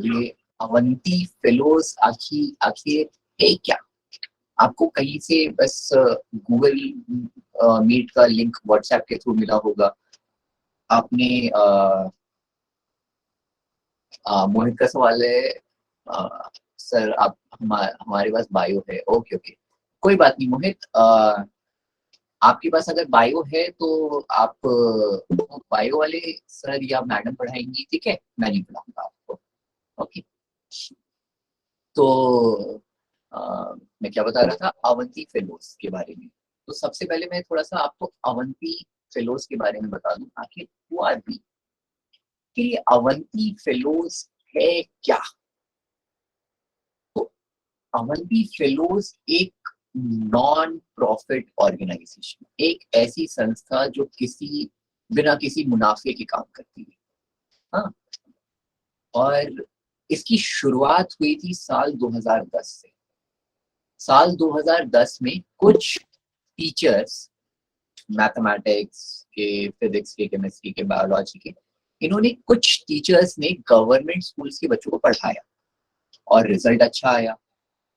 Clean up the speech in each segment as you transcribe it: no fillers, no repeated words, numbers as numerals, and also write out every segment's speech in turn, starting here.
ये अवंती फेलोज आखिर आखिर है क्या? आपको कहीं से बस गूगल मीट का लिंक व्हाट्सएप के थ्रू मिला होगा। आपने मोहित का सवाल है, सर आप हमारे पास बायो है। ओके ओके, कोई बात नहीं मोहित। आपके पास अगर बायो है तो आप बायो वाले सर या मैडम पढ़ाएंगी, ठीक है, मैं नहीं पढ़ाऊंगा आपको। ओके, तो मैं क्या बता रहा था, अवंती फेलोज के बारे में। तो सबसे पहले मैं थोड़ा सा आपको अवंती फेलोज के बारे में बता दूं आखिर हुआ भी कि ये अवंती फेलोज है क्या। तो अवंती फेलोज एक नॉन प्रॉफिट ऑर्गेनाइजेशन, एक ऐसी संस्था जो किसी बिना किसी मुनाफे के काम करती है। हाँ, और इसकी शुरुआत हुई थी साल 2010 से। साल 2010 में कुछ टीचर्स, मैथमेटिक्स के, फिजिक्स के, केमिस्ट्री के, बायोलॉजी के, इन्होंने कुछ टीचर्स ने गवर्नमेंट स्कूल्स के बच्चों को पढ़ाया और रिजल्ट अच्छा आया।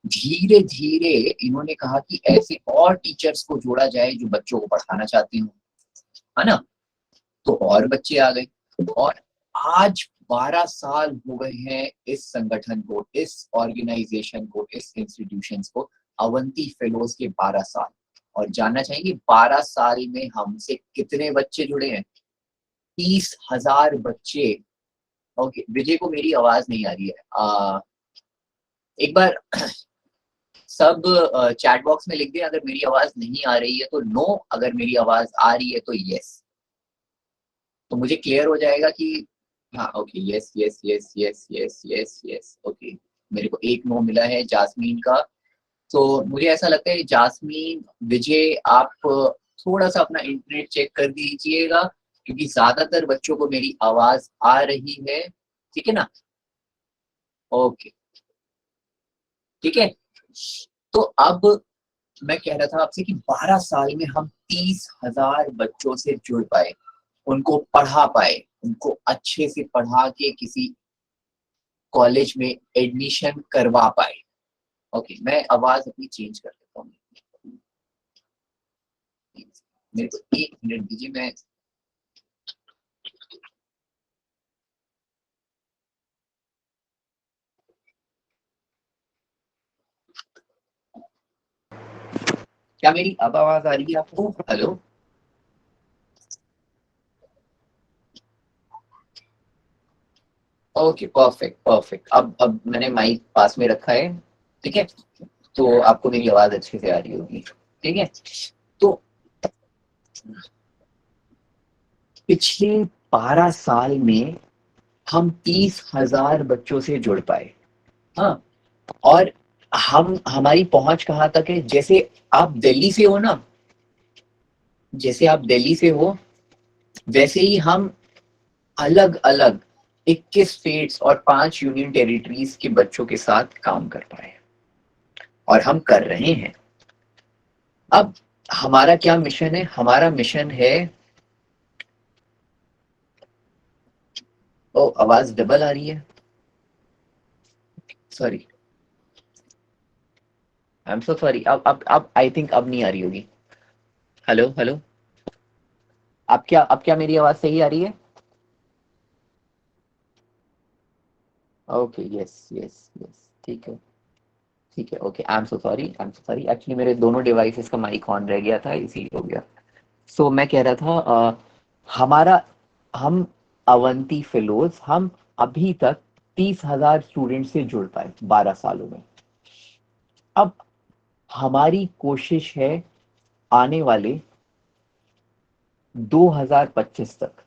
धीरे धीरे इन्होंने कहा कि ऐसे और टीचर्स को जोड़ा जाए जो बच्चों को पढ़ाना चाहते हो, है ना। तो और बच्चे आ गए और आज 12 साल हो गए हैं इस संगठन को, इस ऑर्गेनाइजेशन को, इस इंस्टीट्यूशन को, अवंती फेलोज के 12 साल। और जानना चाहेंगे 12 साल में हमसे कितने बच्चे जुड़े हैं? 30,000 बच्चे। ओके, विजय को मेरी आवाज नहीं आ रही है। एक बार सब चैट बॉक्स में लिख दें अगर मेरी आवाज नहीं आ रही है तो नो, अगर मेरी आवाज आ रही है तो यस। तो मुझे क्लियर हो जाएगा कि हाँ। Okay, yes yes yes yes yes yes yes. Okay, मेरे को एक नो मिला है जासमीन का। तो मुझे ऐसा लगता है जासमीन, विजय, आप थोड़ा सा अपना इंटरनेट चेक कर दीजिएगा क्योंकि ज्यादातर बच्चों को मेरी आवाज आ रही है। ठीक है ना? ओके, ठीक है। तो अब मैं कह रहा था आपसे कि 12 साल में हम 30,000 बच्चों से जुड़ पाए, उनको पढ़ा पाए, उनको अच्छे से पढ़ा के किसी कॉलेज में एडमिशन करवा पाए। ओके, मैं आवाज अपनी चेंज कर देता हूँ। मेरे को 1 मिनट दीजिए। मैं क्या मेरी अब आवाज आ रही है आपको? हेलो? Okay, perfect perfect. अब मैंने माइक पास में रखा है, ठीक है, तो आपको मेरी आवाज अच्छे से आ रही होगी। ठीक है, तो पिछले 12 साल में हम 30,000 बच्चों से जुड़ पाए। हाँ, और हम, हमारी पहुंच कहाँ तक है? जैसे आप दिल्ली से हो ना, जैसे आप दिल्ली से हो वैसे ही हम अलग अलग 21 स्टेट्स और 5 यूनियन टेरिटरीज के बच्चों के साथ काम कर पाए और हम कर रहे हैं। अब हमारा क्या मिशन है? हमारा मिशन है, ओ आवाज डबल आ रही है, sorry, I am so sorry. अब आई थिंक अब नहीं आ रही होगी। हेलो हेलो, अब क्या मेरी आवाज सही आ रही है? ओके, यस यस यस, ठीक है ठीक है। Okay, I am so sorry, I am so sorry, actually मेरे दोनों डिवाइसेस का माइक ऑन रह गया था, इसीलिए हो गया। सो मैं कह रहा था, हमारा, हम अवंती फेलोज, हम अभी तक 30,000 स्टूडेंट से जुड़ पाए 12 सालों में। अब हमारी कोशिश है आने वाले 2025 तक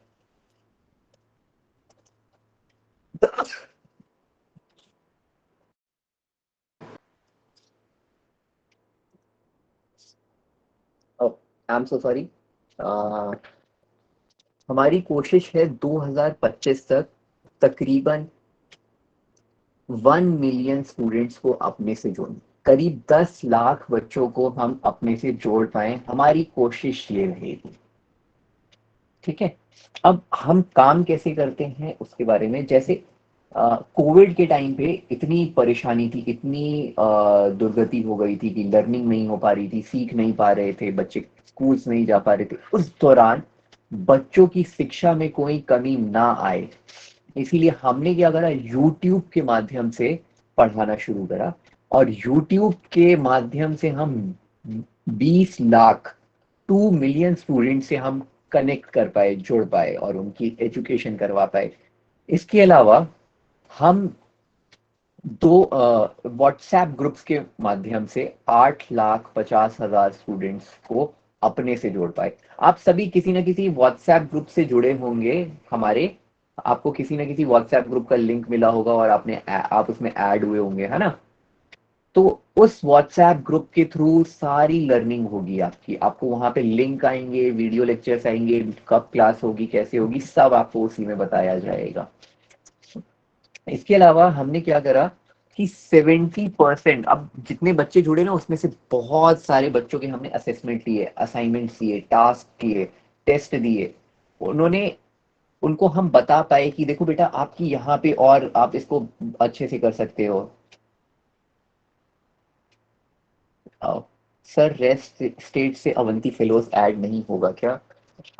आई एम सो सॉरी, हमारी कोशिश है 2025 तक तकरीबन 1 मिलियन स्टूडेंट्स को अपने से जोड़ना, करीब 10 लाख बच्चों को हम अपने से जोड़ पाए, हमारी कोशिश ये रहेगी। ठीक है, अब हम काम कैसे करते हैं उसके बारे में, जैसे कोविड के टाइम पे इतनी परेशानी थी, इतनी दुर्गति हो गई थी कि लर्निंग नहीं हो पा रही थी, सीख नहीं पा रहे थे बच्चे, स्कूल्स नहीं जा पा रहे थे। उस दौरान बच्चों की शिक्षा में कोई कमी ना आए, इसीलिए हमने क्या करा, यूट्यूब के माध्यम से पढ़ाना शुरू करा। और यूट्यूब के माध्यम से हम 20 लाख, 2 मिलियन स्टूडेंट से हम कनेक्ट कर पाए, जुड़ पाए और उनकी एजुकेशन करवा पाए। इसके अलावा हम दो व्हाट्सएप ग्रुप्स के माध्यम से 8,50,000 स्टूडेंट्स को अपने से जोड़ पाए। आप सभी किसी न किसी व्हाट्सएप ग्रुप से जुड़े होंगे हमारे, आपको किसी न किसी व्हाट्सएप ग्रुप का लिंक मिला होगा और आप उसमें ऐड हुए होंगे, है ना? तो उस व्हाट्सएप ग्रुप के थ्रू सारी लर्निंग होगी आपकी, आपको वहां पे लिंक आएंगे, वीडियो लेक्चर्स आएंगे, कब क्लास होगी, कैसे होगी, सब आपको उसी में बताया जाएगा। इसके अलावा हमने क्या करा कि 70%, अब जितने बच्चे जुड़े ना उसमें से बहुत सारे बच्चों के हमने असेसमेंट लिए, असाइनमेंट्स दिए, टास्क दिए, टेस्ट दिए। उन्होंने उनको हम बता पाए कि देखो बेटा आपकी यहाँ पे और आप इसको अच्छे से कर सकते हो। सर रेस्ट स्टेट से अवंती फेलोज ऐड नहीं होगा क्या?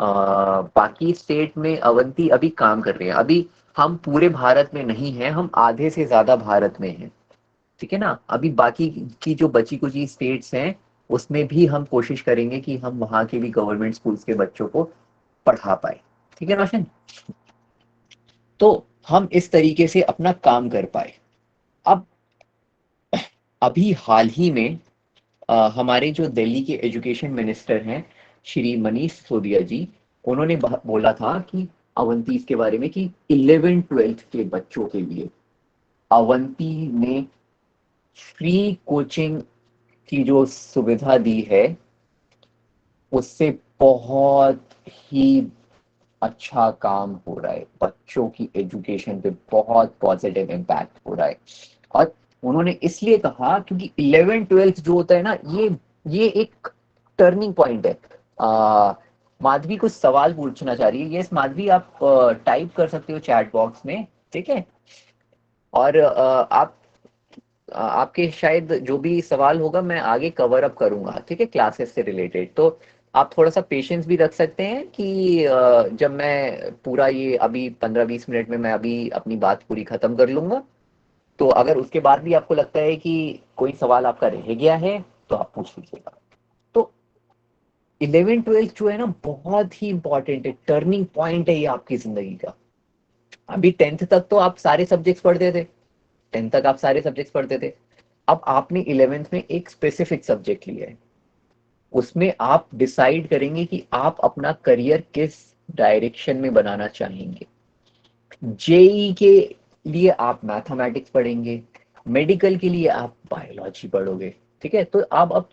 बाकी स्टेट में अवंती अभी काम कर रहे हैं। अभी हम पूरे भारत में नहीं हैं, हम आधे से ज्यादा भारत में हैं, ठीक है ना? अभी बाकी की जो बची कुची स्टेट्स हैं उसमें भी हम कोशिश करेंगे कि हम वहां के भी गवर्नमेंट स्कूल्स के बच्चों को पढ़ा पाए, ठीक है रोशन? तो हम इस तरीके से अपना काम कर पाए। अब अभी हाल ही में हमारे जो दिल्ली के एजुकेशन मिनिस्टर हैं, श्री मनीष सिसोदिया जी, उन्होंने बोला था कि अवंती के बारे में कि 11th-12th के बच्चों के लिए अवंती ने फ्री कोचिंग की जो सुविधा दी है, उससे बहुत ही अच्छा काम हो रहा है, बच्चों की एजुकेशन पे बहुत पॉजिटिव इम्पैक्ट हो रहा है। और उन्होंने इसलिए कहा क्योंकि 11th-12th जो होता है ना, ये एक टर्निंग पॉइंट है। माधवी कुछ सवाल पूछना चाह रही है। यस माधवी, आप टाइप कर सकते हो चैट बॉक्स में, ठीक है? और आपके शायद जो भी सवाल होगा मैं आगे कवर अप करूंगा, ठीक है, क्लासेस से रिलेटेड। तो आप थोड़ा सा पेशेंस भी रख सकते हैं कि जब मैं पूरा ये अभी 15-20 मिनट में मैं अभी अपनी बात पूरी खत्म कर लूंगा, तो अगर उसके बाद भी आपको लगता है कि कोई सवाल आपका रह गया है तो आप पूछ लीजिएगा। तो 11th-12th जो है ना बहुत ही इंपॉर्टेंट है, टर्निंग पॉइंट है ये आपकी जिंदगी का। अभी 10th तक तो आप सारे सब्जेक्ट्स पढ़ते थे, 10th तक आप सारे सब्जेक्ट्स पढ़ते थे। अब आपने 11th में एक स्पेसिफिक सब्जेक्ट लिया है, उसमें आप डिसाइड करेंगे कि आप अपना करियर किस डायरेक्शन में बनाना चाहेंगे। जेई के लिए आप मैथमेटिक्स पढ़ेंगे, मेडिकल के लिए आप बायोलॉजी पढ़ोगे, ठीक है? तो अब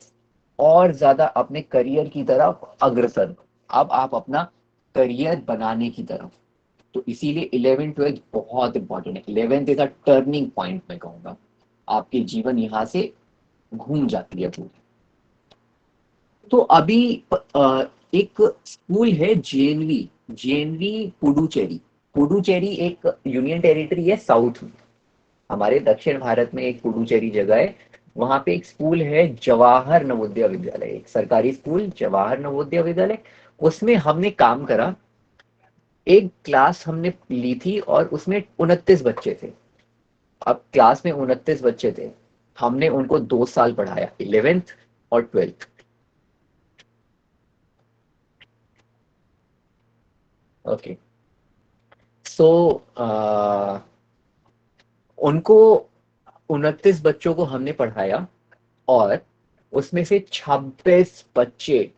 और ज्यादा अपने करियर की तरफ अग्रसर, अब आप अपना करियर बनाने की तरफ। तो इसीलिए 11th-12th बहुत इंपॉर्टेंट है। 11th is a turning point, मैं कहूंगा आपके जीवन यहाँ से घूम जाती है पूरी। तो अभी एक स्कूल है जेएनवी, जेएनवी पुडुचेरी। पुडुचेरी एक यूनियन टेरिटरी है साउथ में, हमारे दक्षिण भारत में एक पुडुचेरी जगह है। वहां पे एक स्कूल है जवाहर नवोदय विद्यालय, एक सरकारी स्कूल जवाहर नवोदय विद्यालय। उसमें हमने काम करा, एक क्लास हमने ली थी और उसमें 29 बच्चे थे। अब क्लास में 29 बच्चे थे, हमने उनको 2 साल पढ़ाया, 11th और 12th। ओके। सो उनको 29 बच्चों को हमने पढ़ाया और उसमें से 26 बच्चे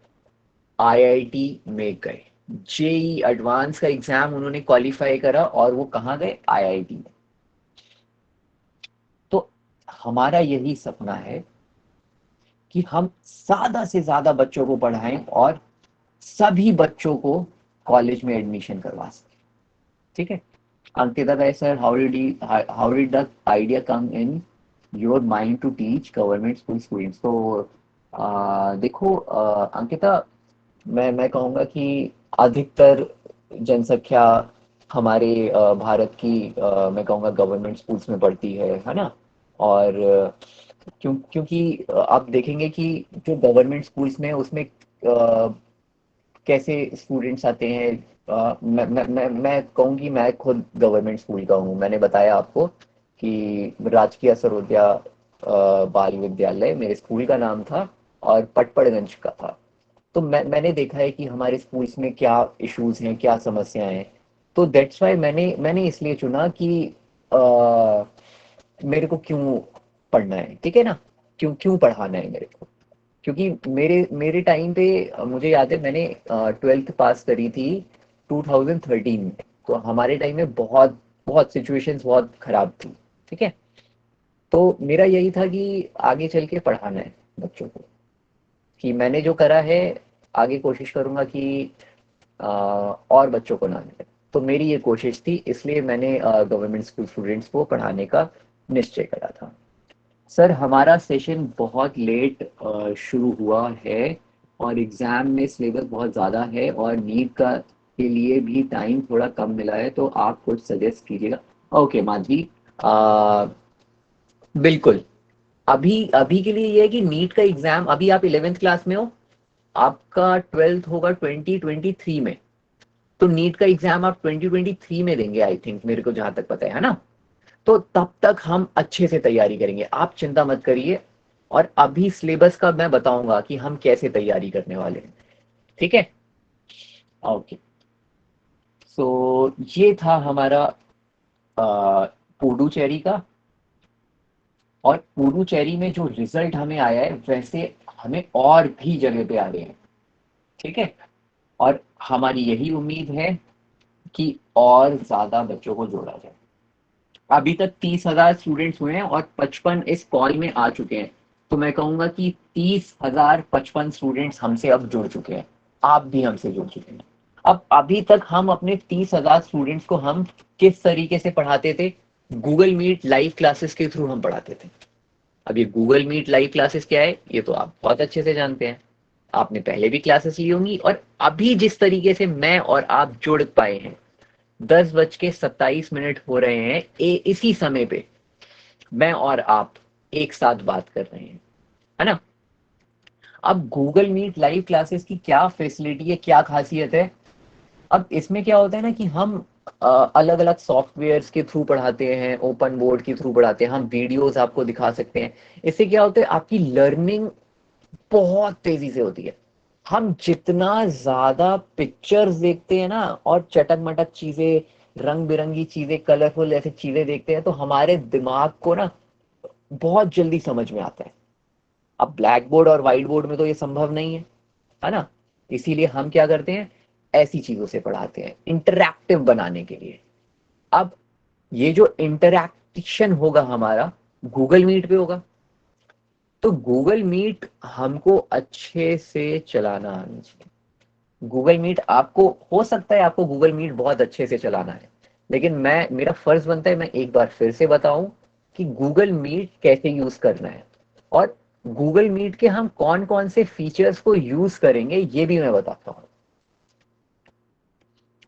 आईआईटी में गए। जेई एडवांस का एग्जाम उन्होंने क्वालिफाई करा और वो कहाँ गए? आईआईटी में। तो हमारा यही सपना है कि हम ज्यादा से ज्यादा बच्चों को पढ़ाएं और सभी बच्चों को कॉलेज में एडमिशन करवा सकें, ठीक है? Ankita Rai sir, how did the idea come in your mind to teach government school students? तो देखो अंकिता, मैं कहूँगा कि अधिकतर जनसंख्या हमारे भारत की मैं कहूँगा गवर्नमेंट स्कूल्स में पढ़ती है ना। और क्योंकि आप देखेंगे कि जो गवर्नमेंट स्कूल्स में उसमें कैसे स्टूडेंट्स आते हैं। मैं कहूँ कि मैं खुद गवर्नमेंट स्कूल का हूँ। मैंने बताया आपको कि राजकीय सरोदिया बाल विद्यालय मेरे स्कूल का नाम था और पटपड़गंज का था। तो मैंने देखा है कि हमारे स्कूल्स में क्या इश्यूज हैं, क्या समस्याएं हैं। तो दैट्स वाई मैंने मैंने इसलिए चुना कि अ, मेरे को क्यों पढ़ना है, ठीक है ना, क्यों क्यों पढ़ाना है मेरे को। क्योंकि मेरे मेरे टाइम पे मुझे याद है मैंने 12th पास करी थी 2013 में। तो हमारे टाइम में बहुत बहुत सिचुएशंस बहुत खराब थी, ठीक है। तो मेरा यही था कि आगे चल के पढ़ाना है बच्चों को, कि मैंने जो करा है आगे कोशिश करूंगा कि और बच्चों को ना मिले। तो मेरी ये कोशिश थी, इसलिए मैंने गवर्नमेंट स्कूल स्टूडेंट्स को पढ़ाने का निश्चय करा था। सर हमारा सेशन बहुत लेट शुरू हुआ है और एग्जाम में सिलेबस बहुत ज़्यादा है और नीट का के लिए भी टाइम थोड़ा कम मिला है, तो आप कुछ सजेस्ट कीजिएगा। ओके माधवी, अ, बिल्कुल। अभी अभी के लिए ये है कि नीट का एग्जाम, अभी आप 11th क्लास में हो, आपका 12th होगा 2023 में। तो नीट का एग्जाम आप 2023 में देंगे आई थिंक, मेरे को जहां तक पता है ना। तो तब तक हम अच्छे से तैयारी करेंगे, आप चिंता मत करिए। और अभी सिलेबस का मैं बताऊंगा कि हम कैसे तैयारी करने वाले हैं, ठीक है। ओके। सो ये था हमारा पुडुचेरी का। और पुडुचेरी में जो रिजल्ट हमें आया है वैसे हमें और भी जगह पे आ रहे हैं, ठीक है। और हमारी यही उम्मीद है कि और ज्यादा बच्चों को जोड़ा जाए। अभी तक 30,000 स्टूडेंट्स हुए हैं और 55 इस कॉल में आ चुके हैं। तो मैं कहूंगा कि 30,055 स्टूडेंट्स हमसे अब जुड़ चुके हैं। आप भी हमसे जुड़ चुके हैं। अब अभी तक हम अपने 30,000 स्टूडेंट्स को हम किस तरीके से पढ़ाते थे? गूगल मीट लाइव क्लासेस के थ्रू हम पढ़ाते थे। अब ये गूगल मीट लाइव क्लासेस क्या है, ये तो आप बहुत अच्छे से जानते हैं। आपने पहले भी क्लासेस ली होंगी। और अभी जिस तरीके से मैं और आप जुड़ पाए हैं, 10:27 हो रहे हैं इसी समय पे मैं और आप एक साथ बात कर रहे हैं, है ना। अब गूगल मीट लाइव क्लासेस की क्या फैसिलिटी है, क्या खासियत है? अब इसमें क्या होता है ना कि हम अलग अलग सॉफ्टवेयर्स के थ्रू पढ़ाते हैं, ओपन बोर्ड के थ्रू पढ़ाते हैं, हम वीडियोस आपको दिखा सकते हैं। इससे क्या होता है, आपकी लर्निंग बहुत तेजी से होती है। हम जितना ज्यादा पिक्चर्स देखते हैं ना और चटक मटक चीजें, रंग बिरंगी चीजें, कलरफुल ऐसी चीजें देखते हैं, तो हमारे दिमाग को ना बहुत जल्दी समझ में आता है। अब ब्लैक बोर्ड और व्हाइट बोर्ड में तो ये संभव नहीं है ना। इसीलिए हम क्या करते हैं, ऐसी चीजों से पढ़ाते हैं इंटरैक्टिव बनाने के लिए। अब ये जो इंटरैक्शन होगा हमारा गूगल मीट पे होगा। तो गूगल मीट हमको अच्छे से चलाना आना चाहिए। गूगल मीट आपको, हो सकता है आपको गूगल मीट बहुत अच्छे से चलाना है, लेकिन मैं, मेरा फर्ज बनता है मैं एक बार फिर से बताऊं कि गूगल मीट कैसे यूज करना है। और गूगल मीट के हम कौन कौन से फीचर्स को यूज करेंगे ये भी मैं बताता हूँ।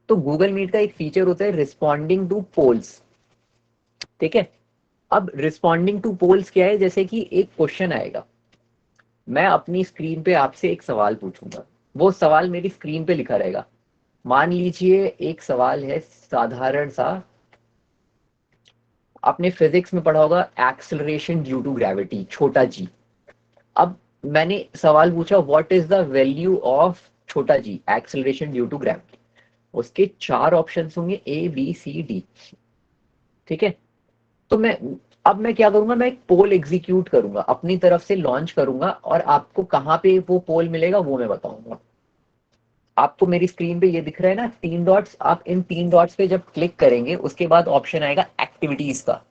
तो गूगल मीट का एक फीचर होता है रिस्पॉन्डिंग टू पोल्स, ठीक है। अब रिस्पॉन्डिंग टू पोल्स क्या है, जैसे कि एक क्वेश्चन आएगा, मैं अपनी स्क्रीन पे आपसे एक सवाल पूछूंगा, वो सवाल मेरी स्क्रीन पे लिखा रहेगा। मान लीजिए एक सवाल है साधारण सा, आपने फिजिक्स में पढ़ा होगा एक्सेलरेशन ड्यू टू ग्रेविटी, छोटा जी। अब मैंने सवाल पूछा what is the value of छोटा जी, एक्सेलरेशन ड्यू टू ग्रेविटी। उसके चार ऑप्शंस होंगे, ए बी सी डी, ठीक है। तो मैं क्या करूंगा, मैं एक पोल एग्जीक्यूट करूंगा, अपनी तरफ से लॉन्च करूंगा, और आपको कहां पे वो पोल मिलेगा वो मैं बताऊंगा। आपको मेरी स्क्रीन पे ये दिख रहा है ना 3 डॉट्स, आप इन 3 डॉट्स पे जब क्लिक करेंगे उसके बाद ऑप्शन आएगा एक्टिविटीज का,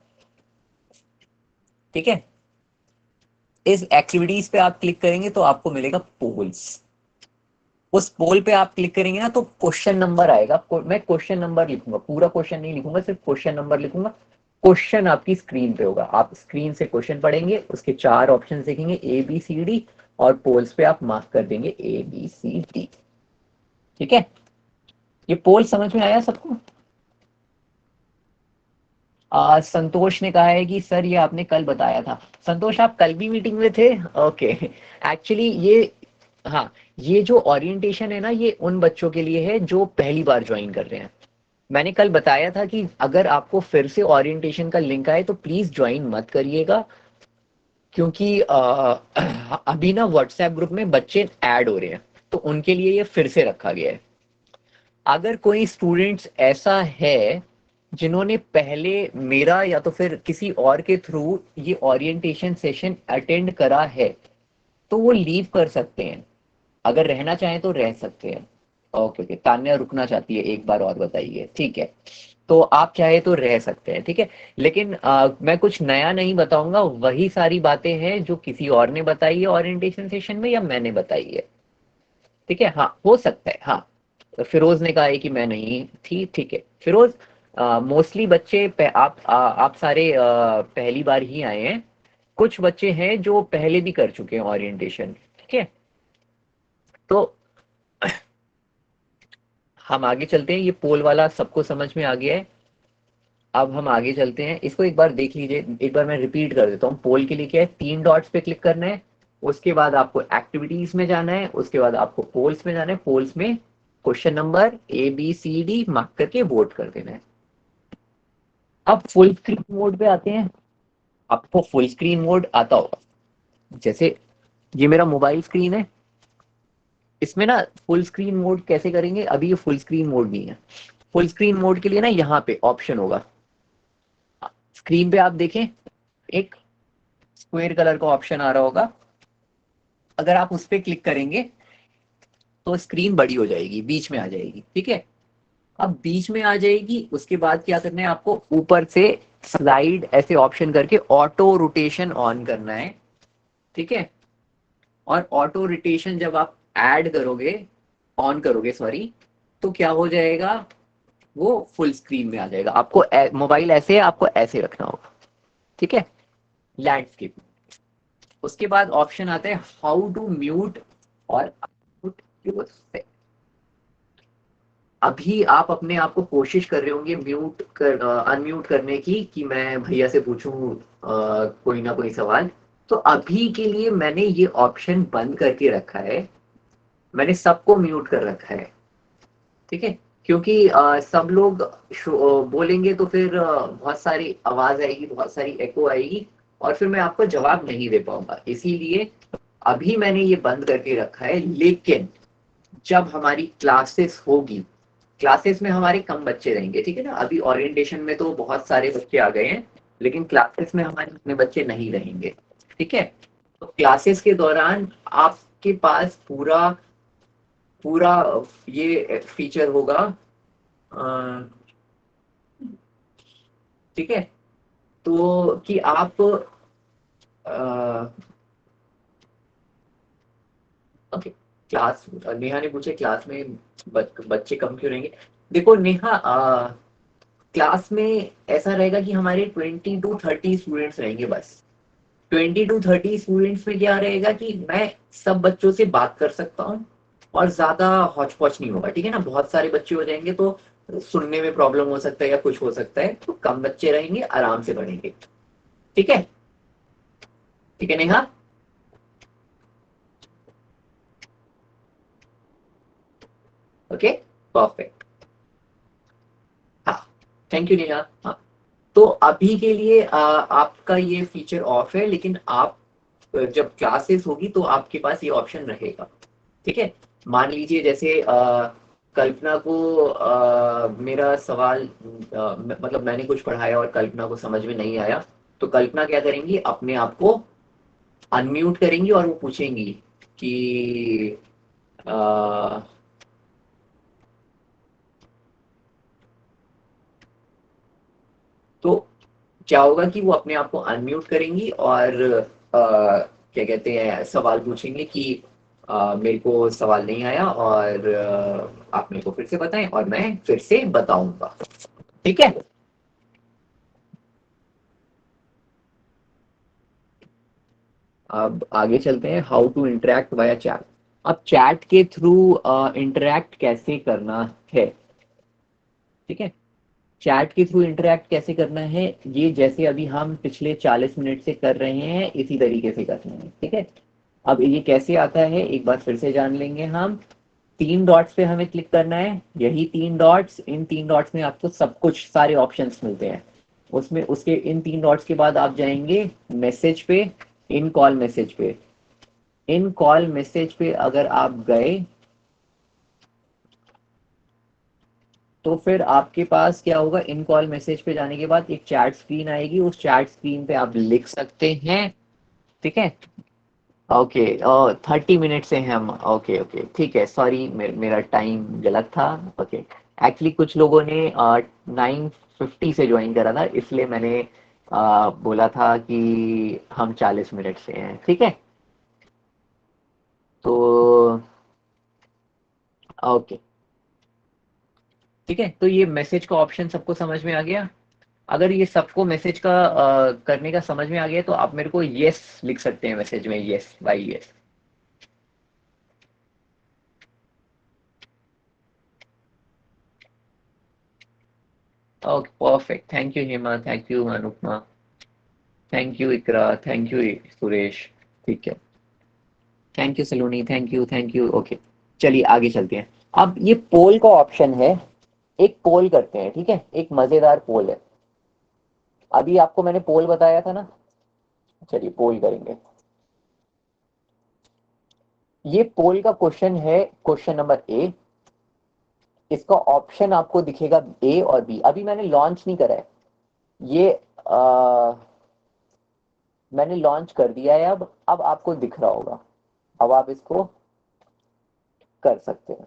ठीक है। इस एक्टिविटीज पे आप क्लिक करेंगे तो आपको मिलेगा पोल्स। उस पोल पे आप क्लिक करेंगे ना तो क्वेश्चन नंबर आएगा। मैं क्वेश्चन नंबर लिखूंगा, पूरा क्वेश्चन नहीं लिखूंगा, सिर्फ क्वेश्चन नंबर लिखूंगा। क्वेश्चन आपकी स्क्रीन पे होगा, आप स्क्रीन से क्वेश्चन पढ़ेंगे, उसके चार ऑप्शन देखेंगे ए बी सी डी, और पोल्स पे आप मार्क कर देंगे ए बी सी डी, ठीक है। ये पोल समझ में आया सबको? संतोष ने कहा है कि सर ये आपने कल बताया था। संतोष आप कल भी मीटिंग में थे? ओके। एक्चुअली ये, हाँ, ये जो ओरिएंटेशन है ना, ये उन बच्चों के लिए है जो पहली बार ज्वाइन कर रहे हैं। मैंने कल बताया था कि अगर आपको फिर से ओरिएंटेशन का लिंक आए तो प्लीज ज्वाइन मत करिएगा, क्योंकि अभी ना व्हाट्सएप ग्रुप में बच्चे ऐड हो रहे हैं, तो उनके लिए ये फिर से रखा गया है। अगर कोई स्टूडेंट्स ऐसा है जिन्होंने पहले मेरा या तो फिर किसी और के थ्रू ये ओरिएंटेशन सेशन अटेंड करा है, तो वो लीव कर सकते हैं। अगर रहना चाहें तो रह सकते हैं। ओके ओके, तान्या रुकना चाहती है, एक बार और बताइए। ठीक है, तो आप चाहे तो रह सकते हैं, ठीक है। लेकिन मैं कुछ नया नहीं बताऊंगा, वही सारी बातें हैं जो किसी और ने बताई है ओरिएंटेशन सेशन में या मैंने बताई है। ठीक है, हाँ हो सकता है, हाँ। फिरोज ने कहा है कि मैं नहीं थी, ठीक है फिरोज। मोस्टली बच्चे आप सारे पहली बार ही आए हैं। कुछ बच्चे हैं जो पहले भी कर चुके हैं ओरिएंटेशन, ठीक है। तो हम आगे चलते हैं, ये पोल वाला सबको समझ में आ गया है। अब हम आगे चलते हैं, इसको एक बार देख लीजिए, एक बार मैं रिपीट कर देता हूँ। पोल के लिए क्या है, 3 डॉट्स पे क्लिक करना है, उसके बाद आपको एक्टिविटीज में जाना है, उसके बाद आपको पोल्स में जाना है, पोल्स में क्वेश्चन नंबर ABCD मार्क करके वोट कर देना है। अब फुल स्क्रीन मोड पे आते हैं। आपको फुल स्क्रीन मोड आता होगा, जैसे ये मेरा मोबाइल स्क्रीन है, इसमें ना फुल स्क्रीन मोड कैसे करेंगे, अभी ये फुल स्क्रीन मोड नहीं है। फुल स्क्रीन मोड के लिए ना यहाँ पे ऑप्शन होगा, स्क्रीन पे आप देखें, एक स्क्वायर कलर का ऑप्शन आ रहा होगा। अगर आप उस पर क्लिक करेंगे तो स्क्रीन बड़ी हो जाएगी, बीच में आ जाएगी, ठीक है। अब बीच में आ जाएगी, उसके बाद क्या करना है आपको, ऊपर से स्लाइड ऐसे ऑप्शन करके ऑटो रोटेशन ऑन करना है, ठीक है। और ऑटो रोटेशन जब आप ऐड करोगे, ऑन करोगे सॉरी, तो क्या हो जाएगा, वो फुल स्क्रीन में आ जाएगा। आपको मोबाइल ऐसे है, आपको ऐसे रखना होगा, ठीक है, लैंडस्केप। उसके बाद ऑप्शन आता है हाउ टू म्यूट और अनम्यूट योरसेल्फ। अभी आप अपने आप को कोशिश कर रहे होंगे म्यूट कर अनम्यूट करने की, कि मैं भैया से पूछूं कोई ना कोई सवाल। तो अभी के लिए मैंने ये ऑप्शन बंद करके रखा है, मैंने सबको म्यूट कर रखा है, ठीक है। क्योंकि सब लोग बोलेंगे तो फिर बहुत सारी आवाज आएगी, बहुत सारी एको आएगी, और फिर मैं आपको जवाब नहीं दे पाऊंगा। इसीलिए अभी मैंने ये बंद करके रखा है। लेकिन जब हमारी क्लासेस होगी, क्लासेस में हमारे कम बच्चे रहेंगे, ठीक है ना। अभी ओरिएंटेशन में तो बहुत सारे बच्चे आ गए हैं, लेकिन क्लासेस में हमारे इतने बच्चे नहीं रहेंगे, ठीक है। तो क्लासेस के दौरान आपके पास पूरा पूरा ये फीचर होगा, ठीक है। तो कि आप ओके, क्लास, नेहा ने पूछे क्लास में बच्चे कम क्यों रहेंगे। देखो नेहा, क्लास में ऐसा रहेगा कि हमारे 20 to 30 स्टूडेंट्स रहेंगे बस। 20 to 30 स्टूडेंट्स में क्या रहेगा कि मैं सब बच्चों से बात कर सकता हूँ, और ज्यादा हौच पौच नहीं होगा, ठीक है ना। बहुत सारे बच्चे हो जाएंगे तो सुनने में प्रॉब्लम हो सकता है या कुछ हो सकता है, तो कम बच्चे रहेंगे, आराम से पढ़ेंगे, ठीक है। ठीक है नेहा। Okay, perfect. हाँ, थैंक यू नेहा। हाँ, तो अभी के लिए आपका ये फीचर ऑफ है, लेकिन आप जब क्लासेस होगी तो आपके पास ये ऑप्शन रहेगा, ठीक है। मान लीजिए जैसे कल्पना को मेरा सवाल मतलब मैंने कुछ पढ़ाया और कल्पना को समझ में नहीं आया, तो कल्पना क्या करेंगी, अपने आप को अनम्यूट करेंगी और वो पूछेंगी कि अ, तो क्या होगा कि वो अपने आप को अनम्यूट करेंगी और क्या कहते हैं, सवाल पूछेंगे कि मेरे को सवाल नहीं आया, और आप मेरे को फिर से बताएं और मैं फिर से बताऊंगा, ठीक है। अब आगे चलते हैं, how to interact via chat. अब चैट के थ्रू इंटरेक्ट कैसे करना है, ठीक है। चैट के थ्रू इंटरेक्ट कैसे करना है, ये जैसे अभी हम पिछले 40 मिनट से कर रहे हैं इसी तरीके से करना है, ठीक है। अब ये कैसे आता है एक बार फिर से जान लेंगे हम। 3 डॉट्स पे हमें क्लिक करना है, यही 3 डॉट्स, इन 3 डॉट्स में आपको सब कुछ सारे ऑप्शंस मिलते हैं। उसमें उसके इन 3 डॉट्स के बाद आप जाएंगे मैसेज पे, इन कॉल मैसेज पे। इन कॉल मैसेज पे अगर आप गए तो फिर आपके पास क्या होगा, इन कॉल मैसेज पे जाने के बाद एक चैट स्क्रीन आएगी, उस चैट स्क्रीन पे आप लिख सकते हैं, ठीक है। ओके, 30 मिनट से हैं हम, ओके ओके ठीक है, सॉरी मेरा टाइम गलत था। ओके, एक्चुअली कुछ लोगों ने 9:50 से ज्वाइन करा था, इसलिए मैंने बोला था कि हम 40 मिनट से हैं, ठीक है। तो ओके, ठीक है, तो ये मैसेज का ऑप्शन सबको समझ में आ गया। अगर ये सबको मैसेज का करने का समझ में आ गया तो आप मेरे को यस लिख सकते हैं मैसेज में, yes bye yes. Okay perfect, thank you Hema, thank you Anupama, thank you Iqra, thank you Suresh, ठीक है, thank you Saloni, thank you okay. चलिए आगे चलते हैं। अब ये पोल का ऑप्शन है, एक पोल करते हैं, ठीक है, एक मजेदार पोल है। अभी आपको मैंने पोल बताया था ना, चलिए पोल करेंगे। ये पोल का क्वेश्चन है, क्वेश्चन नंबर ए। इसका ऑप्शन आपको दिखेगा ए और बी। अभी मैंने लॉन्च नहीं करा है ये, मैंने लॉन्च कर दिया है। अब आपको दिख रहा होगा, अब आप इसको कर सकते हैं।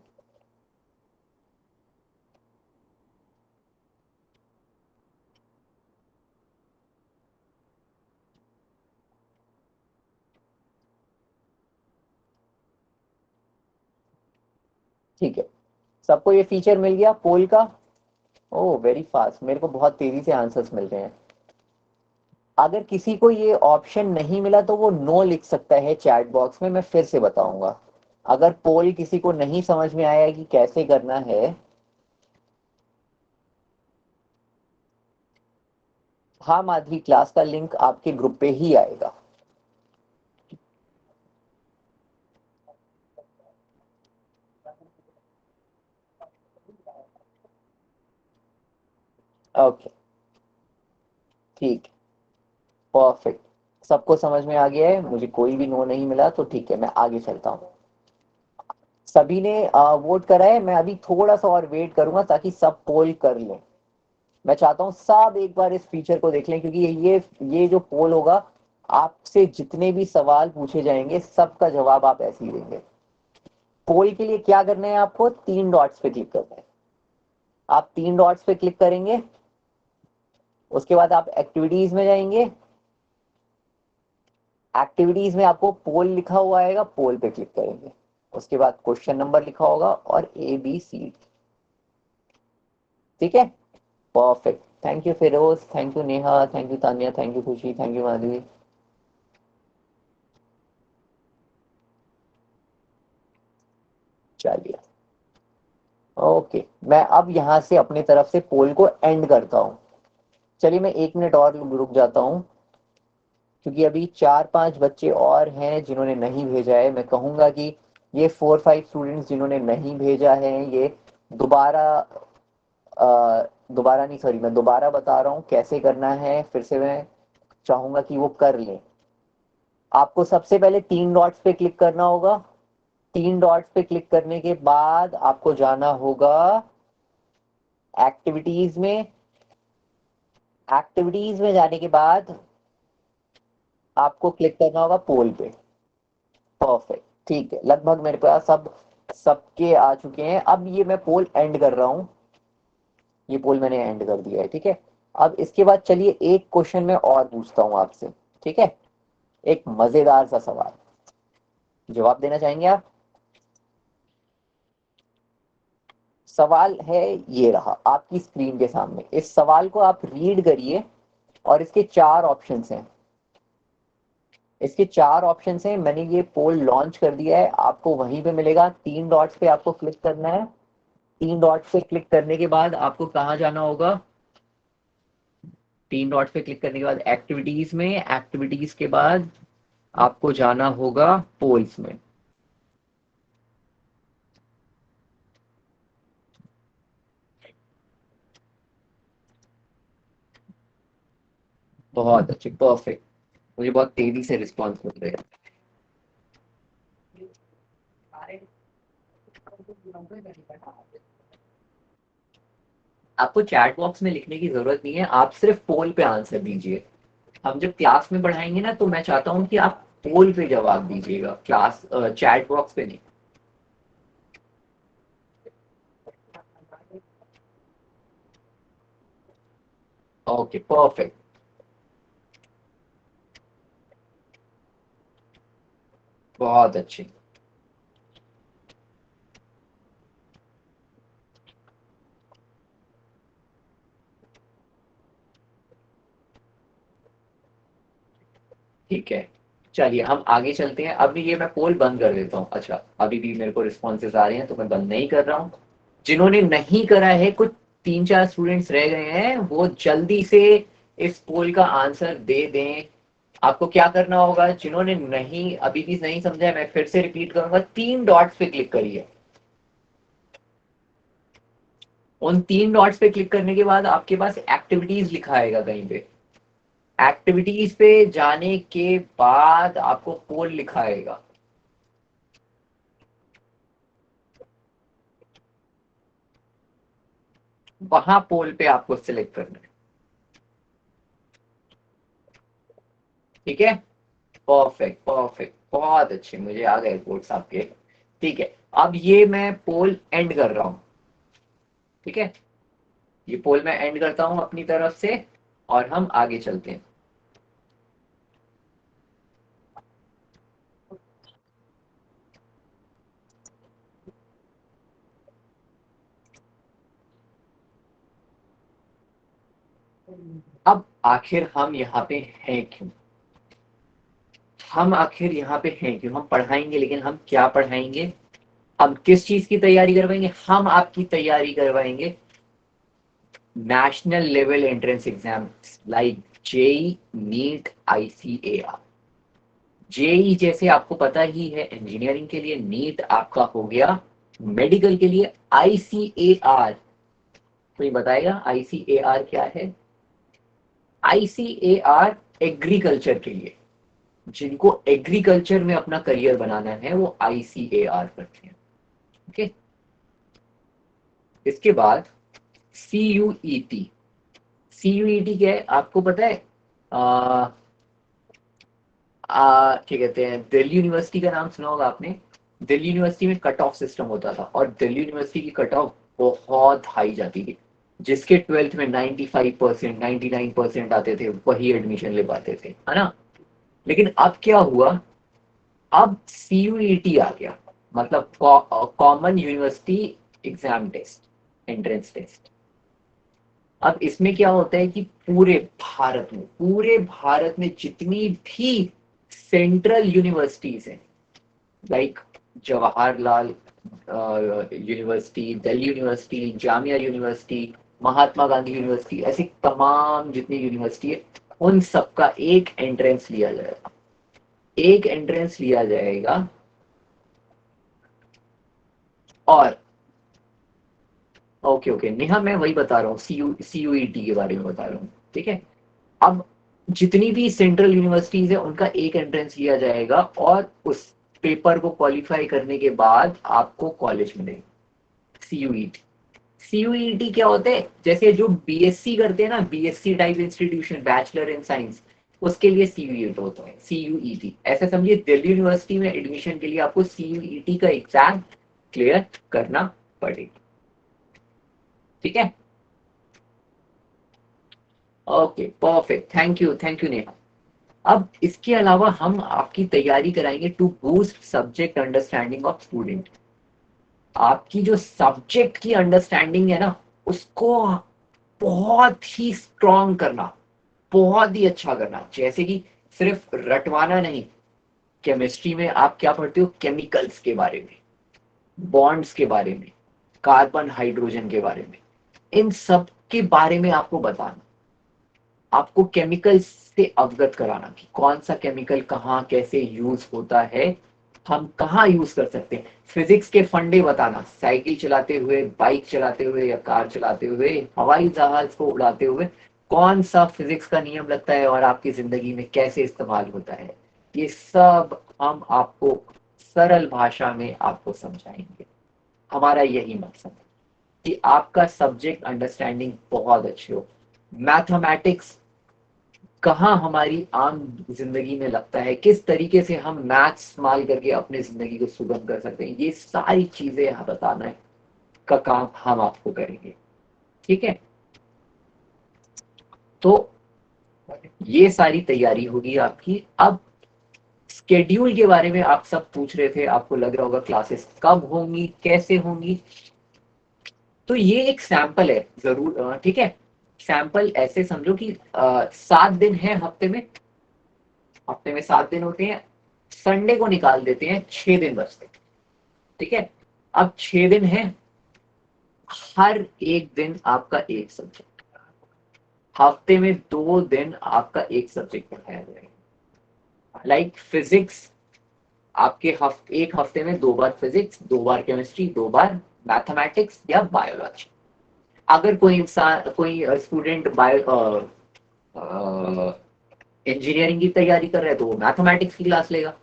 ठीक है, सबको ये फीचर मिल गया पोल का। ओह वेरी फास्ट, मेरे को बहुत तेजी से आंसर्स मिल रहे हैं। अगर किसी को ये ऑप्शन नहीं मिला तो वो नो लिख सकता है चैट बॉक्स में, मैं फिर से बताऊंगा। अगर पोल किसी को नहीं समझ में आया कि कैसे करना है, हाँ माधवी, क्लास का लिंक आपके ग्रुप पे ही आएगा। ओके ठीक, परफेक्ट, सबको समझ में आ गया है, मुझे कोई भी नो नहीं मिला तो ठीक है, मैं आगे चलता हूँ। सभी ने वोट करा है, मैं अभी थोड़ा सा और वेट करूंगा ताकि सब पोल कर लें। मैं चाहता हूं सब एक बार इस फीचर को देख लें, क्योंकि ये जो पोल होगा, आपसे जितने भी सवाल पूछे जाएंगे सबका जवाब आप ऐसे ही देंगे। पोल के लिए क्या करना है, आपको 3 डॉट्स पे क्लिक करना है। आप 3 डॉट्स पे क्लिक करेंगे, उसके बाद आप एक्टिविटीज में जाएंगे। एक्टिविटीज में आपको पोल लिखा हुआ आएगा, पोल पे क्लिक करेंगे। उसके बाद क्वेश्चन नंबर लिखा होगा और ABC, ठीक है। Perfect, thank you Firoz, thank you Neha, thank you Tania, thank you Khushi, thank you Madhavi. चलिए ओके, मैं अब यहाँ से अपने तरफ से पोल को एंड करता हूँ। चलिए मैं 1 मिनट और रुक जाता हूँ, क्योंकि अभी 4-5 बच्चे और हैं जिन्होंने नहीं भेजा है। मैं कहूंगा कि ये 4-5 स्टूडेंट्स जिन्होंने नहीं भेजा है, ये दोबारा दोबारा नहीं, सॉरी, मैं दोबारा बता रहा हूँ कैसे करना है, फिर से मैं चाहूंगा कि वो कर लें। आपको सबसे पहले 3 डॉट्स पे क्लिक करना होगा। 3 डॉट्स पे क्लिक करने के बाद आपको जाना होगा एक्टिविटीज में। एक्टिविटीज में जाने के बाद आपको क्लिक करना होगा पोल पे। परफेक्ट, ठीक है, लगभग मेरे पास सब सबके आ चुके हैं। अब ये मैं पोल एंड कर रहा हूँ, ये पोल मैंने एंड कर दिया है, ठीक है। अब इसके बाद चलिए एक क्वेश्चन मैं और पूछता हूँ आपसे, ठीक है, एक मजेदार सा सवाल, जवाब देना चाहेंगे आप? सवाल है, ये रहा आपकी स्क्रीन के सामने। इस सवाल को आप रीड करिए और इसके 4 ऑप्शंस हैं। इसके 4 ऑप्शंस हैं, मैंने ये पोल लॉन्च कर दिया है, आपको वहीं पे मिलेगा। 3 डॉट्स पे आपको क्लिक करना है। 3 डॉट्स पे क्लिक करने के बाद आपको कहाँ जाना होगा, 3 डॉट्स पे क्लिक करने के बाद एक्टिविटीज में, एक्टिविटीज के बाद आपको जाना होगा पोल्स में। बहुत अच्छे, परफेक्ट। मुझे बहुत तेजी से रिस्पॉन्स मिल रहे हैं। आपको चैट बॉक्स में लिखने की जरूरत नहीं है, आप सिर्फ पोल पे आंसर दीजिए। हम जब क्लास में पढ़ाएंगे ना, तो मैं चाहता हूँ कि आप पोल पे जवाब दीजिएगा, क्लास चैट बॉक्स पे नहीं। Okay, perfect. बहुत अच्छे। ठीक है, चलिए हम आगे चलते हैं। अभी ये मैं पोल बंद कर देता हूँ। अच्छा, अभी भी मेरे को रिस्पॉन्सेज आ रहे हैं, तो मैं बंद नहीं कर रहा हूँ। जिन्होंने नहीं करा है, कुछ 3-4 स्टूडेंट्स रह गए हैं, वो जल्दी से इस पोल का आंसर दे दें। आपको क्या करना होगा, जिन्होंने नहीं अभी भी नहीं समझा है, मैं फिर से रिपीट करूंगा, 3 डॉट्स पे क्लिक करिए। उन 3 डॉट्स पे क्लिक करने के बाद आपके पास एक्टिविटीज लिखा आएगा कहीं पे। एक्टिविटीज पे जाने के बाद आपको पोल लिखा आएगा। वहां पोल पे आपको सिलेक्ट करना है। ठीक है, परफेक्ट परफेक्ट, बहुत अच्छे, मुझे आ गए कोड्स आपके। ठीक है, अब ये मैं पोल एंड कर रहा हूं। ठीक है, ये पोल मैं एंड करता हूं अपनी तरफ से, और हम आगे चलते हैं। अब आखिर हम यहाँ पे हैं क्यों? हम आखिर यहाँ पे हैं क्यों? हम पढ़ाएंगे, लेकिन हम क्या पढ़ाएंगे? हम किस चीज की तैयारी करवाएंगे? हम आपकी तैयारी करवाएंगे national level entrance exam like JEE, NEET, ICAR. JEE जैसे आपको पता ही है इंजीनियरिंग के लिए, नीट आपका हो गया मेडिकल के लिए, आईसीएआर कोई बताएगा आईसीएआर क्या है? आईसीएआर एग्रीकल्चर के लिए, जिनको एग्रीकल्चर में अपना करियर बनाना है, वो आईसीएआर करते हैं। ओके, इसके बाद सीयूईटी। सीयूईटी क्या है आपको पता है? क्या कहते हैं, दिल्ली यूनिवर्सिटी का नाम सुना होगा आपने। दिल्ली यूनिवर्सिटी में कट ऑफ सिस्टम होता था, और दिल्ली यूनिवर्सिटी की कट ऑफ बहुत हाई जाती थी। जिसके 12th में 95%, 99% आते थे, वही एडमिशन ले पाते थे, है ना। लेकिन अब क्या हुआ, अब सीयूईटी आ गया, मतलब common university exam test, entrance test. अब इसमें क्या होता है कि पूरे भारत में जितनी भी सेंट्रल यूनिवर्सिटीज हैं, like Jawaharlal university, Delhi university, Jamia university, Mahatma Gandhi university, ऐसी तमाम जितनी यूनिवर्सिटी है, उन सबका एक एंट्रेंस लिया जाएगा। एक एंट्रेंस लिया जाएगा, और ओके ओके नेहा, मैं वही बता रहा हूँ, सीयूईटी के बारे में बता रहा हूँ। ठीक है, अब जितनी भी सेंट्रल यूनिवर्सिटीज है, उनका एक एंट्रेंस लिया जाएगा, और उस पेपर को क्वालिफाई करने के बाद आपको कॉलेज मिलेगा। सीयूईटी। सीयूईटी क्या होता है, जैसे जो बीएससी करते हैं ना, BSc type institution, bachelor in science, उसके लिए सीयूईटी होता है। सीयूईटी ऐसा समझिए, दिल्ली यूनिवर्सिटी में एडमिशन के लिए आपको सीयूईटी का एग्जाम क्लियर करना पड़ेगा। ठीक है, okay perfect, thank you Neha. अब इसके अलावा हम आपकी तैयारी कराएंगे to boost subject understanding of student. आपकी जो सब्जेक्ट की अंडरस्टैंडिंग है ना, उसको बहुत ही स्ट्रॉन्ग करना, बहुत ही अच्छा करना। जैसे कि सिर्फ रटवाना नहीं। केमिस्ट्री में आप क्या पढ़ते हो, केमिकल्स के बारे में, बॉन्ड्स के बारे में, कार्बन हाइड्रोजन के बारे में, इन सब के बारे में आपको बताना। आपको केमिकल से अवगत कराना कि कौन सा केमिकल कहाँ कैसे यूज होता है, हम कहाँ यूज कर सकते हैं। फिजिक्स के फंडे बताना, साइकिल चलाते हुए, बाइक चलाते हुए या कार चलाते हुए, हवाई जहाज को उड़ाते हुए कौन सा फिजिक्स का नियम लगता है और आपकी जिंदगी में कैसे इस्तेमाल होता है, ये सब हम आपको सरल भाषा में आपको समझाएंगे। हमारा यही मकसद है कि आपका सब्जेक्ट अंडरस्टैंडिंग बहुत अच्छी हो। मैथमेटिक्स कहाँ हमारी आम जिंदगी में लगता है, किस तरीके से हम मैथ्स इस्तेमाल करके अपने जिंदगी को सुगम कर सकते हैं, ये सारी चीजें यहाँ बताना का काम हम आपको करेंगे। ठीक है, तो ये सारी तैयारी होगी आपकी। अब स्केड्यूल के बारे में आप सब पूछ रहे थे, आपको लग रहा होगा क्लासेस कब होंगी कैसे होंगी, तो ये एक सैंपल है जरूर। ठीक है, सैंपल ऐसे समझो कि 7 दिन है हफ्ते में, 7 दिन होते हैं, संडे को निकाल देते हैं, 6 दिन बचते हैं। ठीक है, अब 6 दिन है, हर एक दिन आपका एक सब्जेक्ट, हफ्ते में 2 दिन आपका एक सब्जेक्ट पढ़ाया जाएगा। लाइक फिजिक्स, आपके एक हफ्ते में 2 बार फिजिक्स, 2 बार केमिस्ट्री, 2 बार मैथमेटिक्स या बायोलॉजी। अगर कोई इंसान, कोई स्टूडेंट बायो इंजीनियरिंग की तैयारी कर रहा है तो वो मैथमेटिक्स की क्लास लेगा,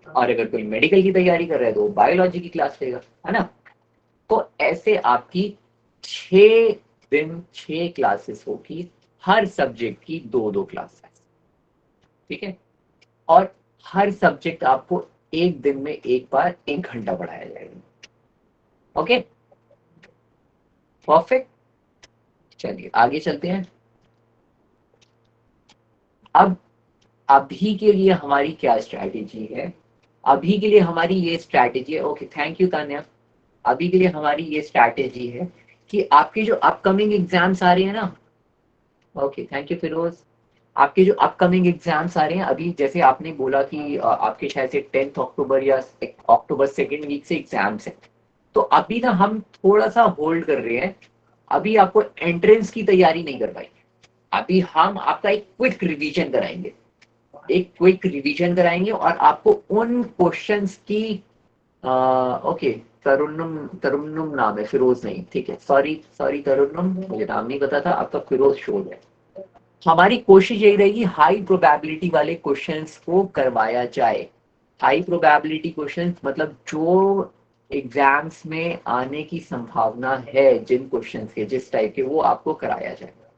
और अगर कोई मेडिकल की तैयारी कर रहा है तो वो बायोलॉजी की क्लास लेगा, है ना। तो ऐसे आपकी 6 दिन 6 क्लासेस होगी, हर सब्जेक्ट की 2-2 क्लासेस। ठीक है, और हर सब्जेक्ट आपको एक दिन में एक बार 1 घंटा पढ़ाया जाएगा। Okay, perfect. चलिए आगे चलते हैं। अब अभी के लिए हमारी क्या स्ट्रैटेजी है, अभी के लिए हमारी ये स्ट्रैटेजी है, ओके थैंक यू तान्या। अभी के लिए हमारी ये स्ट्रैटेजी है कि आपके जो अपकमिंग एग्जाम्स आ रहे हैं ना, ओके थैंक यू फिरोज, आपके जो अपकमिंग एग्जाम्स आ रहे हैं, अभी जैसे आपने बोला कि आपके शायद से 10 अक्टूबर या अक्टूबर सेकेंड वीक से एग्जाम्स हैं, तो अभी ना हम थोड़ा सा होल्ड कर रहे हैं, अभी आपको एंट्रेंस की तैयारी नहीं करवाई, अभी हम आपका एक क्विक रिवीजन कराएंगे, और आपको उन क्वेश्चंस की ओके, तरुन्नुम नाम है, फिरोज नहीं, ठीक है, सॉरी सॉरी तरुन्नुम, मुझे नाम नहीं पता था, आपका फिरोज शोर है। हमारी कोशिश यही रहेगी हाई प्रोबेबिलिटी वाले क्वेश्चंस को करवाया जाए। हाई प्रोबेबिलिटी क्वेश्चंस मतलब जो एग्जाम्स में आने की संभावना है, जिन क्वेश्चंस के जिस टाइप के, वो आपको कराया जाएगा।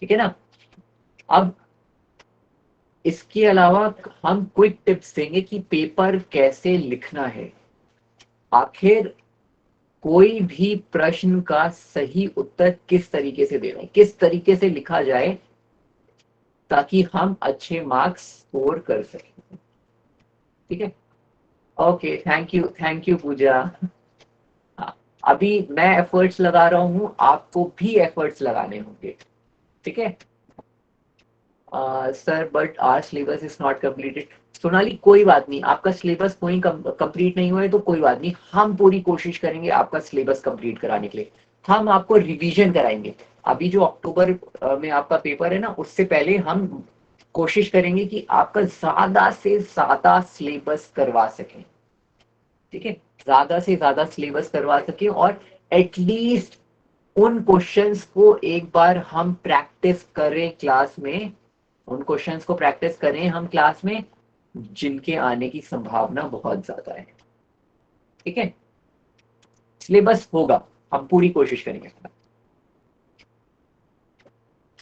ठीक है ना। अब इसके अलावा हम क्विक टिप्स देंगे कि पेपर कैसे लिखना है, आखिर कोई भी प्रश्न का सही उत्तर किस तरीके से देना है, किस तरीके से लिखा जाए ताकि हम अच्छे मार्क्स स्कोर कर सकें। ठीक है, ओके थैंक यू पूजा। हाँ, अभी मैं एफर्ट्स लगा रहा हूँ, आपको भी एफर्ट्स लगाने होंगे। ठीक है sir, but our syllabus is not completed. Sonali कोई बात नहीं, आपका सिलेबस कोई कंप्लीट नहीं हुआ है तो कोई बात नहीं, हम पूरी कोशिश करेंगे आपका सिलेबस कंप्लीट कराने के लिए, हम आपको रिवीजन कराएंगे। अभी जो अक्टूबर में आपका पेपर है ना, उससे पहले हम कोशिश करेंगे कि आपका ज्यादा से ज्यादा सिलेबस करवा सकें। ठीक है, ज्यादा से ज्यादा सिलेबस करवा सकें, और एटलीस्ट उन क्वेश्चंस को एक बार हम प्रैक्टिस करें क्लास में, उन क्वेश्चंस को प्रैक्टिस करें हम क्लास में जिनके आने की संभावना बहुत ज्यादा है। ठीक है, सिलेबस होगा, हम पूरी कोशिश करेंगे।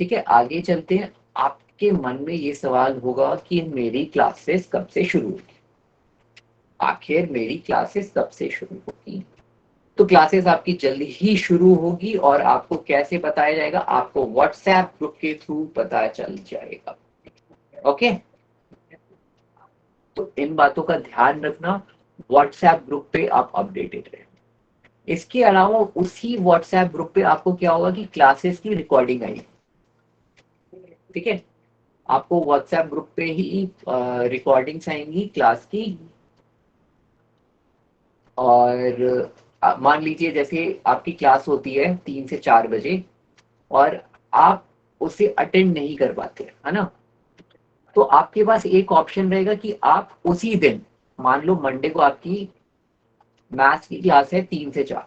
ठीक है, आगे चलते हैं। आपके मन में ये सवाल होगा कि मेरी क्लासेस कब से शुरू होगी, आखिर मेरी क्लासेस कब से शुरू होगी। तो क्लासेस आपकी जल्दी ही शुरू होगी, और आपको कैसे बताया जाएगा, आपको व्हाट्सएप ग्रुप के थ्रू पता चल जाएगा। ओके, तो इन बातों का ध्यान रखना, व्हाट्सएप ग्रुप पे आप अपडेटेड रहें। इसके अलावा उसी व्हाट्सएप ग्रुप पे आपको क्या होगा कि क्लासेस की रिकॉर्डिंग आएगी। ठीक है, आपको व्हाट्सएप ग्रुप पे ही रिकॉर्डिंग्स आएंगी क्लास की, और मान लीजिए जैसे आपकी क्लास होती है 3 से 4 बजे, और आप उसे अटेंड नहीं कर पाते, है ना। तो आपके पास एक ऑप्शन रहेगा कि आप उसी दिन, मान लो मंडे को आपकी मैथ्स की क्लास है 3 से 4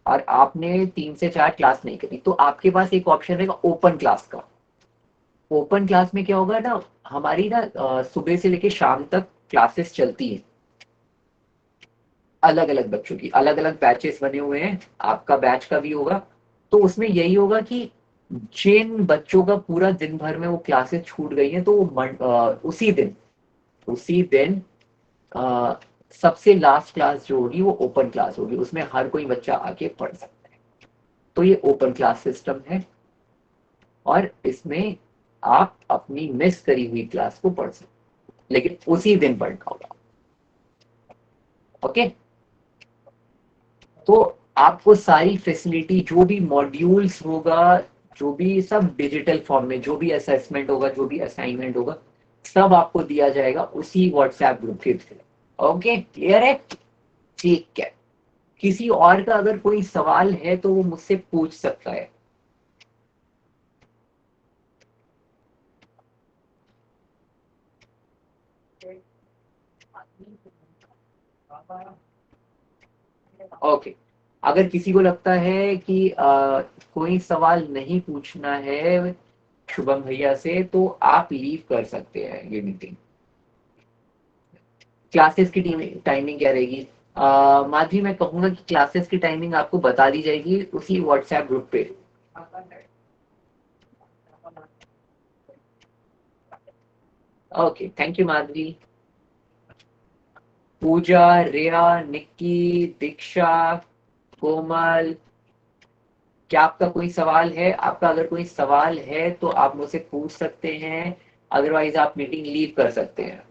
और आपने 3 से 4 क्लास नहीं करी, तो आपके पास एक ऑप्शन रहेगा ओपन क्लास का। ओपन क्लास में क्या होगा ना, हमारी ना सुबह से लेके शाम तक क्लासेस चलती है, अलग अलग बच्चों की अलग अलग बैचेस बने हुए हैं, आपका बैच का भी होगा। तो उसमें यही होगा कि जिन बच्चों का पूरा दिन भर में वो क्लासेस छूट गई हैं, तो वो उसी दिन अ, सबसे लास्ट क्लास जो होगी वो ओपन क्लास होगी, उसमें हर कोई बच्चा आके पढ़ सकता है। तो ये ओपन क्लास सिस्टम है और इसमें आप अपनी मिस करी हुई क्लास को पढ़ सकते हैं, लेकिन उसी दिन पढ़ना होगा। ओके, तो आपको सारी फैसिलिटी, जो भी मॉड्यूल्स होगा, जो भी सब डिजिटल फॉर्म में, जो भी असेसमेंट होगा, जो भी असाइनमेंट होगा, सब आपको दिया जाएगा उसी व्हाट्सएप ग्रुप के थ्रू। ओके, क्लियर है? ठीक है। किसी और का अगर कोई सवाल है तो वो मुझसे पूछ सकता है। ओके, अगर किसी को लगता है कि कोई सवाल नहीं पूछना है शुभम भैया से, तो आप लीव कर सकते हैं ये मीटिंग। क्लासेस की टाइमिंग क्या रहेगी? माधवी, मैं कहूंगा कि क्लासेस की टाइमिंग आपको बता दी जाएगी उसी व्हाट्सएप ग्रुप पे। Okay, thank you Madhavi. Pooja, Riya, Nikki, Diksha, Komal, क्या आपका कोई सवाल है? आपका अगर कोई सवाल है तो आप मुझसे पूछ सकते हैं, अदरवाइज आप मीटिंग लीव कर सकते हैं।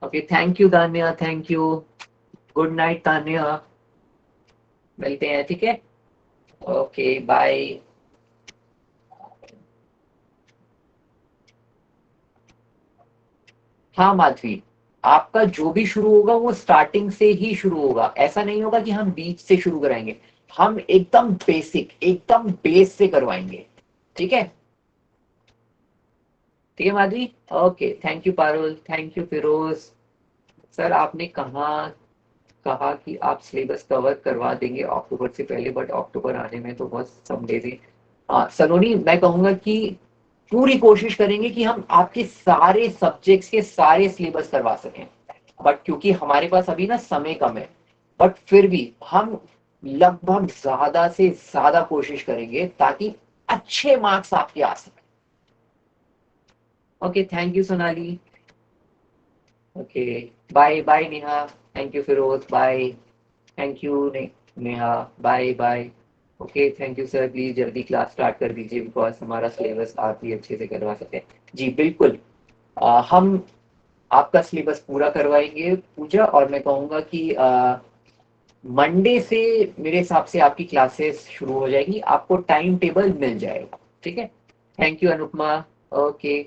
Okay, thank you Tanya, thank you. Good night Tanya, मिलते हैं, ठीक है। Okay, bye. हाँ माधवी, आपका जो भी शुरू होगा वो स्टार्टिंग से ही शुरू होगा, ऐसा नहीं होगा कि हम बीच से शुरू कराएंगे। हम एकदम बेसिक, एकदम बेस से करवाएंगे, ठीक है। ठीक है Madhavi. Okay, thank you Parul, thank you Firoz. Sir, आपने कहा कि आप सिलेबस कवर करवा देंगे अक्टूबर से पहले, बट अक्टूबर आने में तो बहुत सम डेज है। सलोनी, मैं कहूंगा कि पूरी कोशिश करेंगे कि हम आपके सारे सब्जेक्ट्स के सारे सिलेबस करवा सकें, बट क्योंकि हमारे पास अभी ना समय कम है, बट फिर भी हम लगभग ज्यादा से ज्यादा कोशिश करेंगे ताकि अच्छे मार्क्स आपके आ सके। Okay, thank you Sonali. Okay, bye bye Neha, thank you Firoz, bye. Thank you Neha, bye bye. Okay, thank you sir, please जल्दी क्लास स्टार्ट कर दीजिए, बिकॉज हमारा सिलेबस आप ही अच्छे से करवा सकते हैं। जी बिल्कुल, हम आपका सिलेबस पूरा करवाएंगे पूजा, और मैं कहूँगा कि मंडे से मेरे हिसाब से आपकी क्लासेस शुरू हो जाएगी, आपको टाइम टेबल मिल जाएगा, ठीक है। Thank you Anupama. ओके।